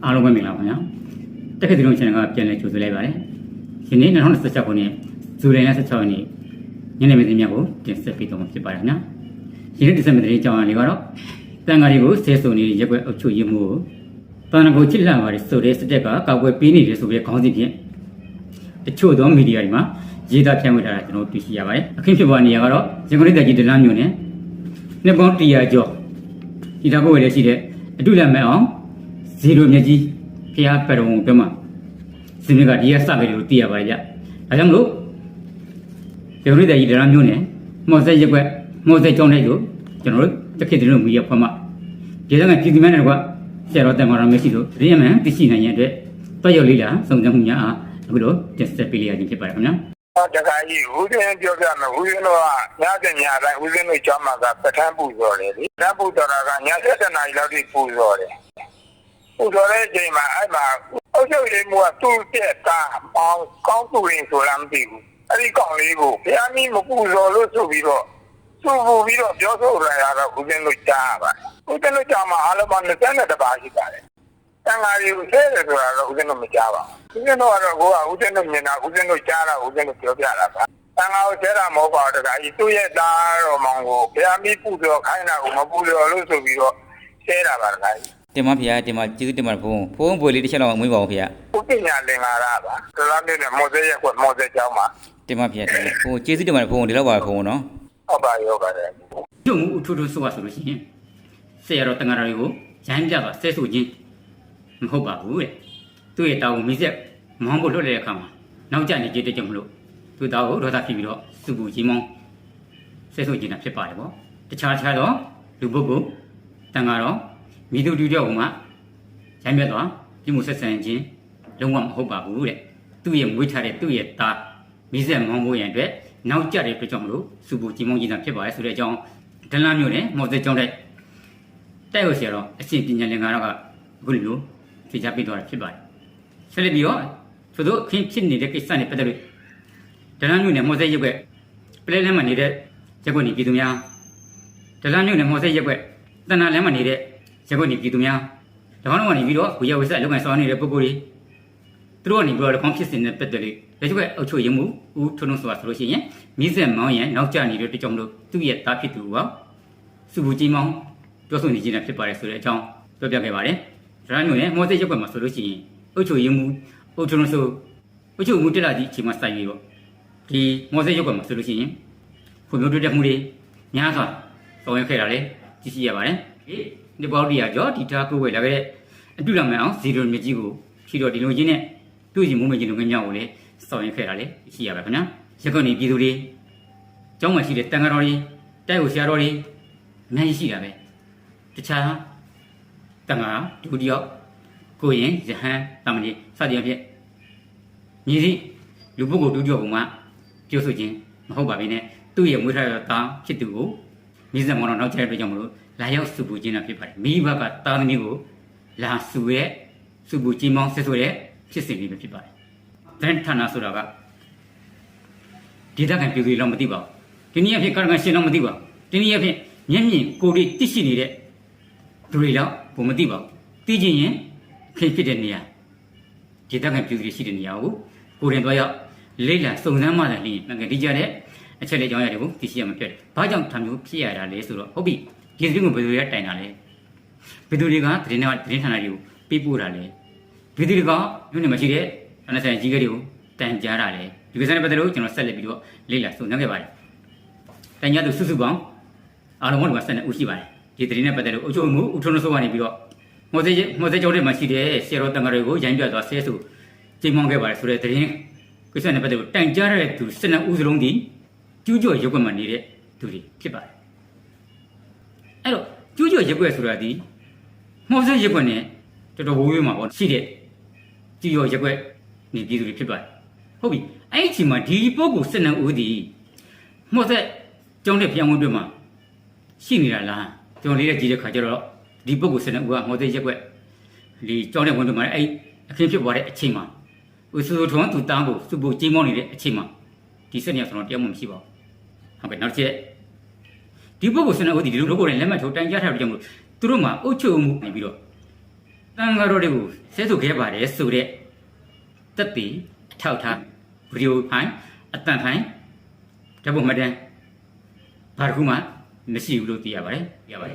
အားလုံးပဲမင်္ဂလာပါခင်ဗျာတက်ခဲ့တဲ့လုံး channel ကပြန်လည်ကြိုဆိုလိုက်ပါတယ်ဒီနေ့2016ခုနှစ်ဇူလိုင်လ16ရက်နေ့ညနေပိုင်းများကိုတင်ဆက်ပေးတော့မှာဖြစ်ပါတယ်ခင်ဗျာဒီနေ့တင်ဆက်မယ့်သတင်းကြောင်းအရာတွေကတော့တန်ဃာတွေကိုဆဲဆုံနေတဲ့ရက်ွက်အုပ်ချုပ်ရေးမှုကိုတန်ဃာကိုချစ်လာပါတယ်ဆိုတဲ့စတက်ကကောက်ွယ်ပေးနေတယ်ဆိုပြီးခေါင်းစဉ်ဖြင့်တချို့သောမီဒီယာတွေမှာရေးသားဖြန့်ဝေထားတာကျွန်တော်တွေ့ရှိရပါတယ်အခင်းဖြစ်ပေါ်နေရကတော့ရန်ကုန်တိုင်းဒေသကြီးဒလန်းမြို့နယ်နှစ်ပေါင်း100ကျော်ဒီတော့ကိုယ်လည်းရှိတဲ့အတုလက်မဲ့အောင်ဇီရိုမြကြီးဖျားပရုံပြမစင်ကဒီရစပဲလို့သိရပါရဲ့။ဒါကြောင့်မလို့ဒီလိုတဲ့ကြီးဒလန်းမျိုးနဲ့မော်ဆက်ရက်ွက်မော်ဆက်ကြောင်းလိုက်လို့ကျွန်တော်တို့တစ်ခေတ်တည်းလို့မီရဖွင့်မှာဒီကပြည်သူများနဲ့ကဆရာတော်တန်ခါရမရှိလို့ရင်းမှန်သိရှိနိုင်ရတဲ့တွက်ရောက်လေးလာစုံစမ်းမှုများအားအခုလိုတက်ဆက်ပေးရခြင်းဖြစ်ပါတယ်ခင်ဗျာ။တခါကြီးဦးဇင်းပြောပြမယ်ဦးဇင်းတို့ကညတဲ့ညတိုင်းဦးဇင်းတို့ကျောင်းမှာကပဋ္ဌာန်းပူဇော်တယ်လေ။ပဋ္ဌာန်းပူဇော်တာကည7 နာရီလောက်ထိပူဇော်တယ်။ပူဇော်တဲ့အချိန်မှာအဲ့မှာအုပ်ချုပ်ရေးမှူးကသူ့တဲ့ကားပေါင်းကောင်းသူရင်ဆိုလားမသိဘူး။အဲ့ဒီကောင်လေးကိုဘုရားမီးမပူဇော်လို့ဆိုပြီးတော့သူ့ပူပြီးတော့ပြောဆိုရတာတော့ဦးဇင်းတို့ကြားပါ။ဦးဇင်းတို့ကျောင်းမှာအားလုံးပေါင်း22ပါးရှိပါတယ်။တန်ဃာတွေကိုဆဲတယ်ဆိုတာတော့ဦးဇင်းတို့မကြားပါဘူး။ဦးဇင်းတို့ကတော့ကိုကဦးဇင်းတို့မြင်တာဦးဇင်းတို့ကြားတာဦးဇင်းတို့ပြောပြတာပါ။တန်ဃာကိုဆဲတာမဟုတ်ပါဘူးတခါကြီးသူ့ရဲ့သားတော်မောင်ကိုဘုရားမီးပူဇော်ခိုင်းတာကိုမပူဇော်လို့ဆိုပြီးတော့ဆဲတာပါတခါကြီးတင်ပါဗျာတင်ပါကျေးဇူးတင်ပါဘုန်းပွေလေးတစ်ချက်တော့မွေးပါဘူးဗျာဥပညာလင်္ကာရပါဒလမျိုးနဲ့မော်စဲရက်ကွမော်စဲကျောင်းမှာတင်ပါဗျာကျေးဇူးတင်ပါတယ်ဘုန်းဒီလောက်ပါဘုန်းနော်ဟုတ်ပါရောပါတယ်ကျုံမှုအထူးထူးဆိုပါဆိုလို့ရှိရင်ဆရာတော်တန်ဃာတော်တွေကိုရိုင်းပြပါဆဲဆိုခြင်းမဟုတ်ပါဘူးတဲ့သူ့ရဲ့တောင်းမိဆက်မောင်းဖို့လွတ်တဲ့အခါမှာနောက်ကျနေကြတဲ့ကြောင့်မလို့သူ့တောင်းကိုဒေါသဖြစ်ပြီးတော့စုပူကြီးမောင်းဆဲဆိုခြင်းတာဖြစ်ပါတယ်ပေါ့တခြားတော့လူပုဂ္ဂိုလ်တန်ဃာတော်မိသူတူတယောက်ကရိုင်းပြသွားပြမှုဆက်ဆံခြင်းလုံးဝမဟုတ်ပါဘူးတဲ့သူ့ရဲ့မွေးထားတဲ့သူ့ရဲ့သားမိဆက်မောင်းဖို့ရန်အတွက်နောက်ကျတဲ့အတွက်ကြောင့်မလို့စုပူကြီးမောင်းခြင်းတာဖြစ်ပါတယ်ဆိုတဲ့အကြောင်းဒလန်းမျိုးနဲ့မော်စဲကျောင်းတိုက်ဟုတ်ဆရာတော်အရှင်ပညာလင်္ကာတော့ကအခုလိုမျိုးဖြေချပေးသွားတာဖြစ်ပါတယ်ဆက်လက်ပြီးတော့သူတို့အခင်းဖြစ်နေတဲ့ကိစ္စနဲ့ပတ်သက်လို့ဒလန်းမျိုးနဲ့မော်စဲရက်ွက်ပလဲလဲမှာနေတဲ့ရက်ွက်နေပြည်သူများဒလန်းမျိုးနဲ့မော်စဲရက်ွက်တဏ္ဍာလဲမှာနေတဲ့ရက်ွက်နေပြည်သူများဒီကောင်တော့ကနေပြီးတော့ဝေယဝိဆအလုပ်ကိုင်ဆောင်နေတဲ့ပုဂ္ဂိုလ်တွေသူတို့ကနေပြီးတော့ဒီကောင်ဖြစ်စဉ်နဲ့ပတ်သက်လို့လက်ကျွဲအုပ်ချုပ်ရေးမှုဦးထွန်းထွန်းဆိုတာဆိုလို့ရှိရင်မိဆက်မောင်းရန်နောက်ကျနေတဲ့အတွက်ကြောင့်မလို့သူ့ရဲ့သားဖြစ်သူကစုပူကြီးမောင်းပြောဆိုနေခြင်းဖြစ်ပါတယ်ဆိုတဲ့အကြောင်းပြောပြခဲ့ပါတယ်။ဒါမျိုးနဲ့မော်စဲရက်ွက်မှာဆိုလို့ရှိရင်အုပ်ချုပ်ရေးမှုဦးထွန်းထွန်းဆိုအုပ်ချုပ်မှုတက်လာသည့်အချိန်မှာစိုက်ပြီးတော့ဒီမော်စဲရက်ွက်မှာဆိုလို့ရှိရင်ဖွံ့ဖြိုးတိုးတက်မှုတွေများစွာဆောင်ရွက်ခဲ့တာလည်းသိရှိရပါတယ်။ဒီပေါရီယာကျော်ဒီတာကိုဝယ်လာခဲ့တဲ့အတူလမ်းမအောင်ဇီရိုမြကြီးကိုဖြီတော့ဒီလိုချင်းနဲ့တွေ့ရင်မိုးမချင်းလိုငင်းမြောက်ကိုလည်းဆောင်ရွက်ခဲ့တာလည်းရှိရပါခင်ဗျာရက်ကွက်နေပြည်သူတွေကျောင်းမှာရှိတဲ့တန်ဃာတော်တွေတိုက်ကိုဆရာတော်တွေအများကြီးရှိတာပဲတခြားတန်ဃာဒုတိယကိုရင်ယဟန်တမန်ကြီးစသည်အဖြစ်ညီစီလူပုဂ္ဂိုလ်ဒုတိယဘုံမှာပြောဆိုခြင်းမဟုတ်ပါဘဲနဲ့သူ့ရဲ့မွေးထားတဲ့သားဖြစ်သူကိုမိစမောင်တော်နောက်ကျတဲ့အတွက်ကြောင့်မလို့လာရောက်စုပူခြင်းတာဖြစ်ပါတယ်မိဘကသားသမီးကိုလာစုရဲ့စုပူကြီးမောင်းဆက်ဆိုတဲ့ဖြစ်စဉ်လေးပဲဖြစ်ပါတယ်တန်ဌာနဆိုတာကဒေသခံပြည်သူတွေတော့မသိပါဘူးဒီနည်းအဖြစ်ကာရကရှင်တော့မသိပါဘူးဒီနည်းအဖြစ်မျက်မြင်ကိုယ်တွေသိရှိနေတဲ့သူတွေတော့ဘုံမသိပါဘူးသိချင်းရင်ခင်ဖြစ်တဲ့နေရာဒေသခံပြည်သူတွေရှိတဲ့နေရာကိုကိုယ်တိုင်သွားရောက်လိမ့်လာစုံစမ်းမှလည်းလင်းငါဒီကြတဲ့အချက်လေးကြောင်းရတယ်ကိုသိရှိရမှာဖြစ်တယ်ဘာကြောင့်ထမျိုးဖြစ်ရတာလဲဆိုတော့ဟုတ်ပြီဒီသတင်းကိုဘယ်သူတွေကတိုင်တာလဲဘယ်သူတွေကသတင်းဌာနတွေကိုပေးပို့တာလဲဘယ်သူတွေကမြို့နယ်မှာရှိတဲ့ဌာနဆိုင်ကြီးကတွေကိုတန်ကြားတာလဲဒီကိစ္စနဲ့ပတ်သက်လို့ကျွန်တော်ဆက်လက်ပြီးတော့လေ့လာစုံစမ်းခဲ့ပါတယ်တန်ကြားသူစုပေါင်းအားလုံးက12ဦးရှိပါတယ်ဒီသတင်းနဲ့ပတ်သက်လို့အုပ်ချုပ်မှုဦးထွန်းစိုးကနေပြီးတော့မော်စဲကျောင်းထဲမှာရှိတဲ့ဆရာတော်တန်ဃာတွေကိုရိုင်းပြသွားဆဲဆိုချိန်မောင်းခဲ့ပါတယ်ဆိုတဲ့သတင်းကိစ္စနဲ့ပတ်သက်လို့တန်ကြားတဲ့သူ12ဦးစလုံးဒီကျူးကျော်ရက်ွက်မှာနေတဲ့သူတွေဖြစ်ပါတယ်အဲ့တော့ကျူးကျော်ရက်ွက်ဆိုတာဒီမော်စဲရက်ွက်နဲ့တော်တော်ဝေးမှာပေါ့ရှိတဲ့ကျူးကျော်ရက်ွက်နေပြည်သူတွေဖြစ်ပါတယ်ဟုတ်ပြီအဲ့ဒီအချိန်မှာဒီပုဂ္ဂိုလ်12ဦးဒီမော်စဲကျောင်းတဲ့ပြန်ဝင်တွေ့မှာရှိနေတာလားကျွန်တော်လေးတဲ့ကြည့်တဲ့ခါကျတော့ဒီပုဂ္ဂိုလ်12ဦးကမော်စဲရက်ွက်ဒီကျောင်းတဲ့ဝင်တွေ့မှာအဲ့အခင်းဖြစ်သွားတဲ့အချိန်မှာဦးစိုးထွန်းသူတန်းကိုစုဖို့ကြီးမောင်းနေတဲ့အချိန်မှာဒီ12ယောက်ဆိုတော့တရားမှမရှိပါဘူးဟုတ်ကဲ့နောက်တစ်ချက်ဒီပုဂ္ဂိုလ်12ဦးဒီလိုကိုယ်တိုင်လက်မှတ်ထိုးတိုင်ကြားထားတဲ့ကြောင့်မို့သူတို့မှာအုပ်ချုပ်မှုနေပြီးတော့တ တန်ဃာတော်တွေကိုဆဲဆိုခဲ့ပါတယ်ဆိုတဲ့တက်တီထောက်ထားဗီဒီယိုဖိုင်အတန်ဖိုင်ဓာတ်ပုံမှတ်တမ်းဘာတစ်ခုမှမရှိဘူးလို့သိရပါတယ်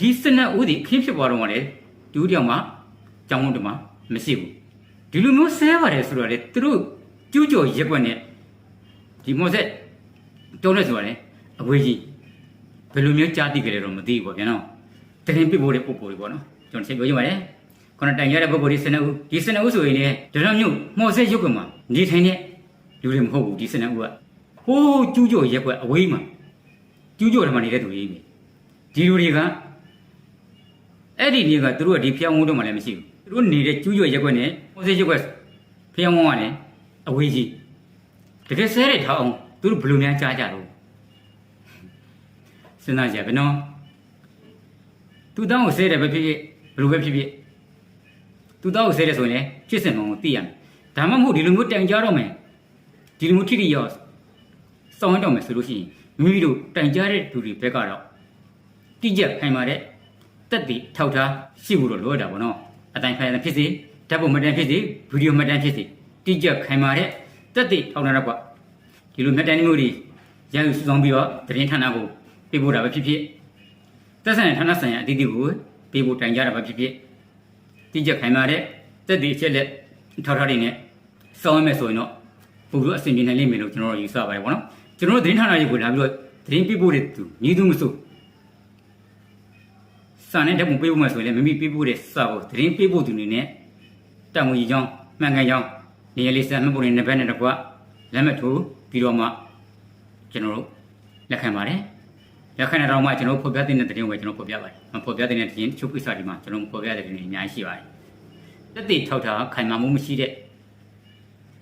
ဒီစနက်ဦးဒီအခင်းဖြစ်သွားတော့မှလည်းဒုတိယမှာကြောင်းဝန်းတမှာမရှိဘူးဒီလိုမျိုးဆဲပါတယ်ဆိုတော့လေသူတို့ကျူးကျော်ရက်ွက်နဲ့ဒီမော်ဆက်တုံးနေဆိုရတယ်အဝေးကြီးဘယ်လိုမျိုးကြားသိကြလဲတော့မသိဘူးပေါ့ဗျာနော်တရင်ပြဖို့တဲ့ပုံပေါ်တွေပေါ့နော်ကျွန်တော်စိတ်ပြောချင်ပါတယ်ခုနတိုင်ရတဲ့ပုံပေါ်ဒီစနက်ဦးဆိုရင်လည်းဒရမျိုးမော်ဆက်ရုပ်ကမှာနေထိုင်တဲ့လူတွေမဟုတ်ဘူးဒီစနက်ဦးကဟိုးကျူးကျော်ရက်ွက်အဝေးမှာကျူးကျော်တယ်မှာနေတဲ့သူတွေဒီလူတွေကအဲ့ဒီနေကသူတို့ကဒီဖျောင်းဝန်းတော့မှလည်းမရှိဘူးသူတို့နေတဲ့ကျူးကျော်ရက်ွက်နဲ့မော်ဆက်ရက်ွက်ဖျောင်းဝန်းကလည်းအဝေးကြီးတကယ်ဆဲတဲ့ထောက်အောင်သူတို့ဘယ်လိုများကြားကြတော့စဉ်းစားကြပဲနော်သူတောင်းကိုဆဲတယ်ပဲဖြစ်ဖြစ်ဘယ်လိုပဲဖြစ်ဖြစ်သူတောင်းကိုဆဲတယ်ဆိုရင်လည်းဖြစ်စင်မှန်ကိုသိရမယ်ဒါမှမဟုတ်ဒီလိုမျိုးတိုင်ကြတော့မယ်ဒီလိုမျိုးထိထိရောက်စောင်းတော့မယ်ဆိုလို့ရှိရင်မိမိတို့တိုင်ကြတဲ့လူတွေဘက်ကတော့တိကျခိုင်မာတဲ့တက်တည်ထောက်ထားရှိဖို့တော့လိုတာပေါ့နော်အတိုင်းဖိုင်ဖြစ်စေဓာတ်ပုံမှတ်တမ်းဖြစ်စေဗီဒီယိုမှတ်တမ်းဖြစ်စေတိကျခိုင်မာတဲ့တက်တည်ထောက်ထားတော့ဒီလိုမှတ်တမ်းမျိုးတွေရယူစုဆောင်ပြီးတော့သတင်းဌာနကိုပေးဖို့တာပဲဖြစ်ဖြစ်သက်ဆိုင်ရာဌာနဆိုင်ရာအသီးသီးကိုပေးဖို့တိုင်ကြတာပဲဖြစ်ဖြစ်တိကျခိုင်မာတဲ့တက်တည်အချက်လက်ထောက်ထားတွေနဲ့စောင်းရမယ်ဆိုရင်တော့ပို့ပြီးအဆင်ပြေနိုင်လိမ့်မယ်လို့ကျွန်တော်တို့ယူဆပါတယ်ပေါ့နော်ကျွန်တော်တို့သတင်းဌာနတွေကိုလာပြီးတော့သတင်းပေးဖို့တဲ့သူညီသူမဆိုစာနဲ့ဓာတ်ပုံပေးဖို့မှဆိုရင်လည်းမိမိပေးဖို့တဲ့စာကိုသတင်းပေးဖို့သူနေနဲ့တန်ငွေကြီးချောင်းမှန်ကန်ချောင်းနေရာလေးစာမှတ်ဖို့နဲ့ဘက်နဲ့တကွလက်မှတ်ထိုးပြီးတော့မှကျွန်တော်တို့လက်ခံပါတယ်လက်ခံတဲ့တော့မှကျွန်တော်ဖော်ပြတဲ့သတင်းကိုကျွန်တော်ဖော်ပြပါတယ်မဖော်ပြတဲ့သတင်းချုပ်ကိစ္စဒီမှာကျွန်တော်ဖော်ပြတဲ့သတင်းတွေအများကြီးရှိပါတယ်တက်တည်ထောက်ထားခိုင်မာမှုမရှိတဲ့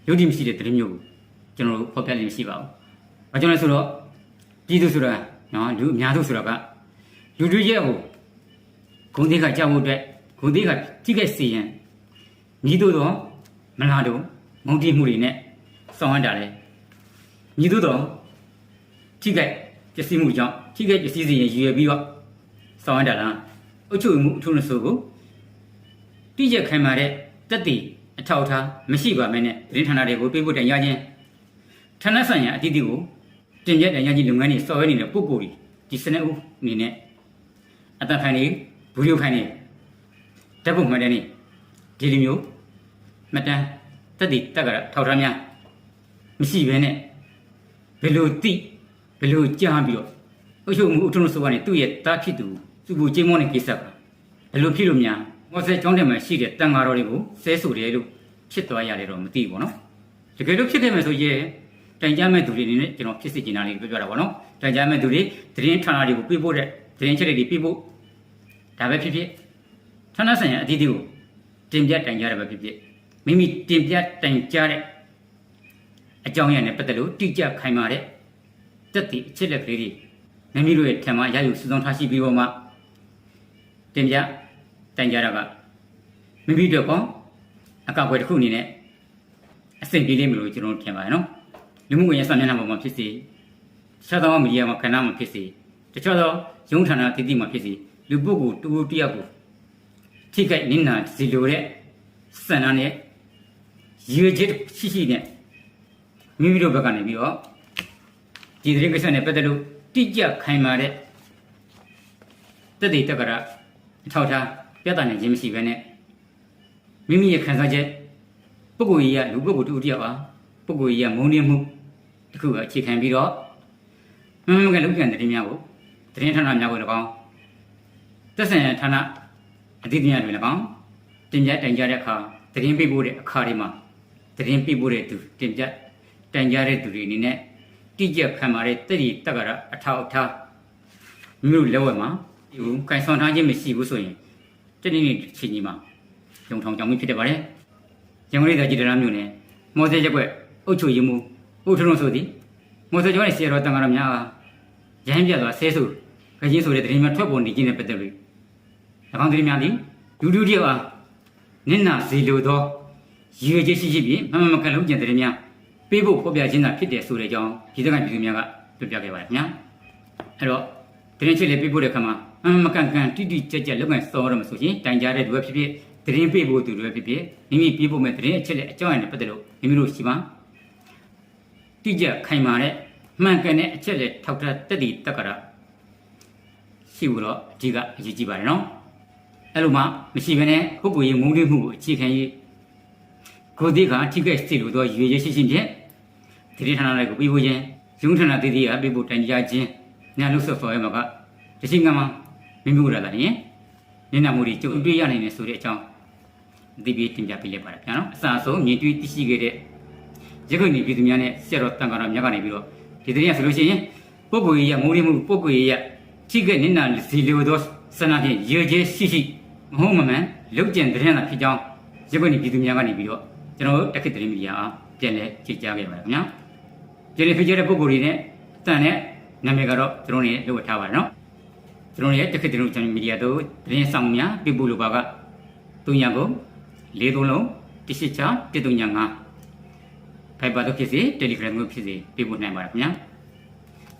ရုပ်တည်မရှိတဲ့သတင်းမျိုးကိုကျွန်တော်တို့ဖော်ပြလို့မရှိပါဘူး။ဘာကြောင့်လဲဆိုတော့ပြည်သူဆိုတာနော်လူအများစုဆိုတာကလူတွေရဲ့ဟိုဂုဏ်သိက္ခာကြောက်ဖို့အတွက်ဂုဏ်သိက္ခာကြီးခဲ့စီရင်ညီတို့တော့မလားတော့မုံတိမှုတွေနဲ့စောင်းရတာလေညီတို့တော့ကြီးခဲ့ပစ္စည်းမှုကြောင့်ကြီးခဲ့ပစ္စည်းစီရင်ရွယ်ပြီးတော့စောင်းရတာလားအုပ်ချုပ်မှုအထုံးအဆိုးကိုတိကျခိုင်မာတဲ့တက်တည်အထောက်အထားမရှိပါမဲနဲ့သတင်းဌာနတွေကိုပေးဖို့တိုင်ရခြင်းဌာနဆိုင်ရာအသီးသီးကိုတင်ပြတိုင်ရခြင်းလုပ်ငန်းတွေစော်ရနေတဲ့ပုံကိုယ်ဒီစနစ်ဦးအနေနဲ့အတန်ဖိုင်နေဗီဒီယိုဖိုင်နေဓာတ်ပုံမှတ်တမ်းနေဒီလိုမျိုးမှတ်တမ်းတက်တည်တက်ကထောက်ထားများမရှိဘဲနဲ့ဘယ်လိုသိဘယ်လိုကြားပြီးတော့အုပ်ချုပ်မှုအထုံးဆိုးကနေသူ့ရဲ့တားဖြစ်သူသူ့ကိုကျင်းမောတဲ့ကိစ္စကဘယ်လိုဖြစ်လို့များမော်ဆက်ကျောင်းထဲမှာရှိတဲ့တန်ဃာတော်တွေကိုဆဲဆိုတယ်လို့ဖြစ်သွားရတယ်တော့မသိဘူးနော်တကယ်လို့ဖြစ်ခဲ့မယ်ဆိုရင်တိုင်ကြားမဲ့သူတွေအနေနဲ့ကျွန်တော်ဖြစ်စေချင်တာလေးပြောပြတာပေါ့နော်တိုင်ကြားမဲ့သူတွေသတင်းဌာနတွေကိုပြဖို့တဲ့သတင်းချက်တွေပြဖို့ဒါပဲဖြစ်ဖြစ်ဌာနဆိုင်ရာအသီးသီးကိုတင်ပြတိုင်ကြားရပဲဖြစ်ဖြစ်မိမိတင်ပြတိုင်ကြားတဲ့အကြောင်းအရာနဲ့ပတ်သက်လို့တိကျခိုင်မာတဲ့တက်တည်အချက်လက်ကလေးတွေမိမိတို့ရဲ့ထံမှာရယူစုဆောင်းထားရှိပြီးတော့မှတင်ပြတိုင်ကြားတာကမိမိတို့ကောအကောက်ွယ်တစ်ခုအနေနဲ့အဆင်ပြေလိမ့်မယ်လို့ကျွန်တော်ထင်ပါတယ်နော်လူမှုကွန်ရက်စာမျက်နှာပေါ်မှာဖြစ်စေတခြားသောမီဒီယာမှာခဏမှာဖြစ်စေတခြားသောရုံးဌာနတည်တည်မှာဖြစ်စေလူပုဂ္ဂိုလ်တူတူတယောက်ကိုထိခိုက်နစ်နာစီလိုတဲ့စံနာနဲ့ရွေချက်ရှိနဲ့မိမိတို့ဘက်ကနေပြီးတော့ဒီသတင်းကိစ္စနဲ့ပတ်သက်လို့တိကျခိုင်မာတဲ့တက်တည်တက်ကရအထောက်ထားပြသနိုင်ခြင်းမရှိဘဲနဲ့မိမိရဲ့ခံစားချက်ပုဂ္ဂိုလ်ကြီးကလူပုဂ္ဂိုလ်တူတယောက်ပါပုဂ္ဂိုလ်ကြီးကမုန်းနေမှုတခုအခြေခံပြီးတော့မမကလုံခြုံတဲ့သတင်းများကိုသတင်းဌာနများကို၎င်းသက်ဆိုင်ရာဌာနအသီးသီးတွေ၎င်းတင်ပြတိုင်ကြားတဲ့အခါသတင်းပေးပို့တဲ့အခါတွေမှာသတင်းပေးပို့တဲ့သူတင်ပြတိုင်ကြားတဲ့သူတွေအနေနဲ့တိကျခံပါတဲ့တည်တက္ကရာအထောက်အထားမြို့လက်ဝဲမှာဒီကိုင်ဆောင်ထားခြင်းမရှိဘူးဆိုရင်တနေ့နေ့ချင်းကြီးမှာရုံထောင်ကြောင်မှုဖြစ်တတ်ပါတယ်။ရန်ကုန်ပြည်တော်မြို့နယ်မော်စဲရက်ွက်အုပ်ချုပ်ရေးမှူးဦးထုံးဆိုသည်မော်စဲကျောင်းရဲ့ဆရာတော်တန်ဃာတော်များရဟန်းပြသွားဆဲဆိုခကြီးဆိုတဲ့သတင်းများထွက်ပေါ်နေခြင်းနဲ့ပတ်သက်လို့၎င်းသတင်းများသည်လူတူတယောက်အားနင့်နာစီလိုသောရည်ရွယ်ချက်ရှိပြီးမမကန်လုံးကျင်သတင်းများပေးဖို့ဖော်ပြခြင်းသာဖြစ်တယ်ဆိုတဲ့အကြောင်းဒီသက်ကပြည်သူများကပြောပြခဲ့ပါတယ်ခင်ဗျာအဲ့တော့သတင်းချက်လေးပေးဖို့တဲ့အခါမှာမကန်တိတိကျကျလုပ်ငန်းစောရမှာဆိုရင်တိုင်ကြားတဲ့သူပဲဖြစ်ဖြစ် သတင်းပေးဖို့သူတွေဖြစ်ဖြစ်မိမိပြေးဖို့မဲ့သတင်းအချက်လက်အကြောင်းအရာနဲ့ပတ်သက်လို့မိမိတို့ရှိပါတိကျခိုင်မာတဲ့မှန်ကန်တဲ့အချက်လက်ထောက်ထားတက်တည်တက္ကရာရှိဖို့တော့အကြီးကအရေးကြီးပါတယ်နော်အဲ့လိုမှမရှိဘဲနဲ့ပုဂ္ဂိုလ်ရေးမုန်းတိမှုကိုအခြေခံရေးကိုယ်တည်းကထိခိုက်စေလိုသောရွေရရှိရှိဖြင့်သတင်းဌာနတွေကိုပြီးဖို့ခြင်းရုံးဌာနတည်တည်ကပြီးဖို့တိုင်ကြားခြင်းညာလို့ဆော်ရမှာကတရှိငါမှာမိမှုရတာရင်မျက်နှာမူတွေကြုံတွေ့ရနိုင်တယ်ဆိုတဲ့အကြောင်းဒီပြီးတင်ပြပေးလိုက်ပါရဗျာနော်အစအဆုံးမြင်တွေ့သိရှိခဲ့တဲ့ရခိုင်ပြည်သူများနဲ့ဆရာတော်တန်ခါတော်မြတ်ကနေပြီးတော့ဒီသတင်းရဆိုလို့ရှိရင်ပုဂ္ဂိုလ်ရေးရမိုးရမှုပုဂ္ဂိုလ်ရေးရထိခိုက်နစ်နာစီလိုသောစနာဖြင့်ရေကျဲရှိရှိမဟုတ်မမှန်လုတ်ကျင်သတင်းသာဖြစ်ကြောင်းရခိုင်ပြည်သူများကနေပြီးတော့ကျွန်တော်တို့တက်ခေတ်သတင်းမီဒီယာအားပြန်လဲကြည့်ကြခဲ့ပါရခင်ဗျာဒီနေ့ဖြစ်တဲ့ပုဂ္ဂိုလ်တွေနဲ့တန်တဲ့နာမည်ကတော့ကျွန်တော်တို့လုပ်ထားပါနော်ကျွန်တော်ရဲ့တက်ခေတ်သတင်းမီဒီယာတို့သတင်းဆောင်များပြပို့လိုပါက300ကို4လုံး186 135ဖိုင်ဘာတို့ဖြစ်စေ Telegram တို့ဖြစ်စေပြပို့နိုင်ပါရခင်ဗျာ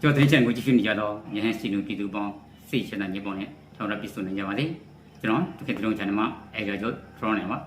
ကျွန်တော်သတင်းချန်ကိုကြည့်ရှုနေကြတော့ရဟန်းစီလူပြည်သူပေါင်းစိတ်ချမ်းသာခြင်းပေါင်းနဲ့ထောက်ရပြည့်စုံနိုင်ကြပါစေကျွန်တော်တက်ခေတ်သတင်းချန်မှာအဲကြောင့်ကျွန်တော်နေပါ